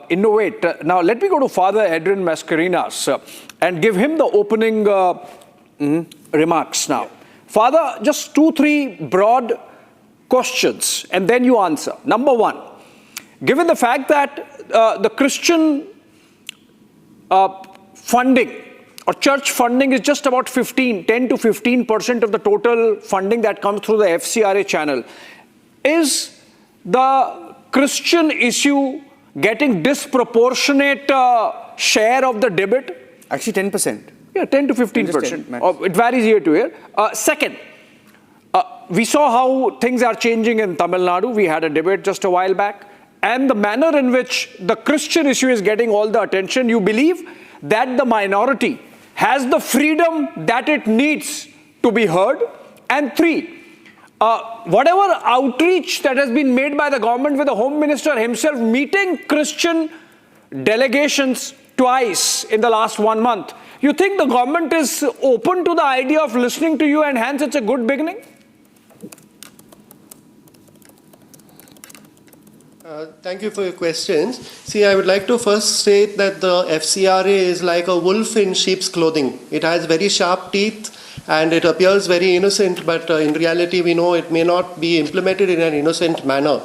innovate. Now, let me go to Father Adrian Mascarenhas and give him the opening remarks now. Yeah. Father, just 2-3 broad questions, and then you answer. Number one, given the fact that the Christian funding or church funding is just about 10 to 15% of the total funding that comes through the FCRA channel, is the Christian issue getting disproportionate share of the debate? Actually 10%. Yeah, 10 to 15%. It varies year to year. Second, we saw how things are changing in Tamil Nadu. We had a debate just a while back. And the manner in which the Christian issue is getting all the attention, you believe that the minority has the freedom that it needs to be heard? And three, whatever outreach that has been made by the government with the Home Minister himself meeting Christian delegations twice in the last 1 month, you think the government is open to the idea of listening to you, and hence it's a good beginning? Thank you for your questions. See, I would like to first state that the FCRA is like a wolf in sheep's clothing. It has very sharp teeth and it appears very innocent, but in reality we know it may not be implemented in an innocent manner.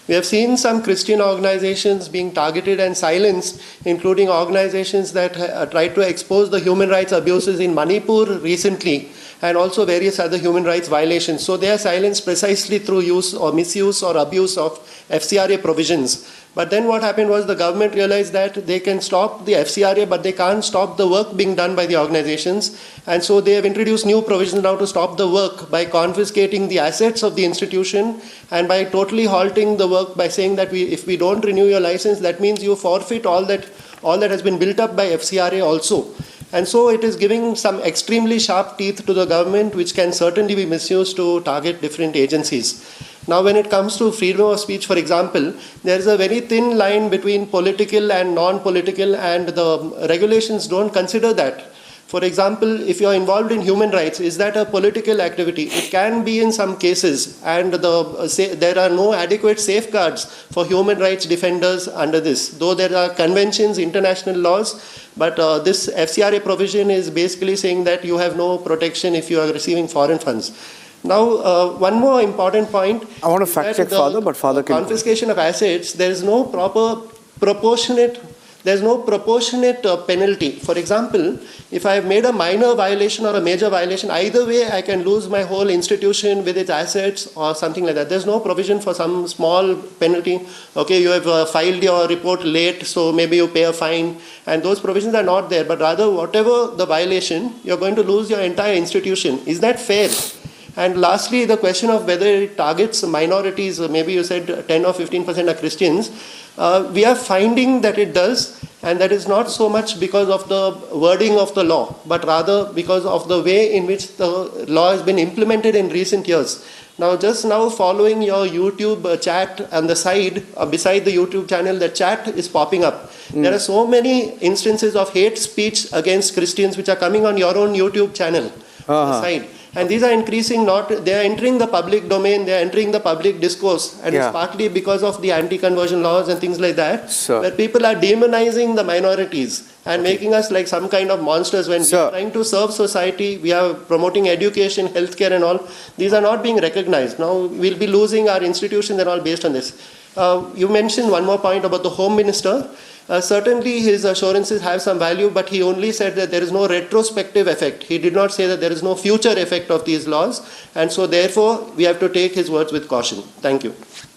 We have seen some Christian organizations being targeted and silenced, including organizations that tried to expose the human rights abuses in Manipur recently, and also various other human rights violations. So they are silenced precisely through use or misuse or abuse of FCRA provisions. But then what happened was the government realized that they can stop the FCRA, but they can't stop the work being done by the organizations. And so they have introduced new provisions now to stop the work by confiscating the assets of the institution and by totally halting the work by saying that if we don't renew your license, that means you forfeit all that has been built up by FCRA also. And so it is giving some extremely sharp teeth to the government, which can certainly be misused to target different agencies. Now, when it comes to freedom of speech, for example, there is a very thin line between political and non-political, and the regulations don't consider that. For example, if you are involved in human rights, is that a political activity? It can be in some cases, and there are no adequate safeguards for human rights defenders under this. Though there are conventions, international laws, but this FCRA provision is basically saying that you have no protection if you are receiving foreign funds. Now, one more important point. I want to fact check Father, but Father can... confiscation of assets, there is no proportionate penalty. For example, if I have made a minor violation or a major violation, either way I can lose my whole institution with its assets or something like that. There's no provision for some small penalty. Okay, you have filed your report late, so maybe you pay a fine, and those provisions are not there. But rather, whatever the violation, you're going to lose your entire institution. Is that fair? And lastly, the question of whether it targets minorities, maybe you said 10 or 15% are Christians. We are finding that it does, and that is not so much because of the wording of the law, but rather because of the way in which the law has been implemented in recent years. Now, just now following your YouTube chat on the side, beside the YouTube channel, the chat is popping up. There are so many instances of hate speech against Christians which are coming on your own YouTube channel on the side. And these are increasing, they are entering the public domain, they are entering the public discourse. And it's partly because of the anti-conversion laws and things like that, where people are demonizing the minorities and making us like some kind of monsters when we are trying to serve society, we are promoting education, healthcare and all. These are not being recognized. Now we'll be losing our institutions and all based on this. You mentioned one more point about the Home Minister. Certainly his assurances have some value, but he only said that there is no retrospective effect. He did not say that there is no future effect of these laws, and so therefore we have to take his words with caution. Thank you.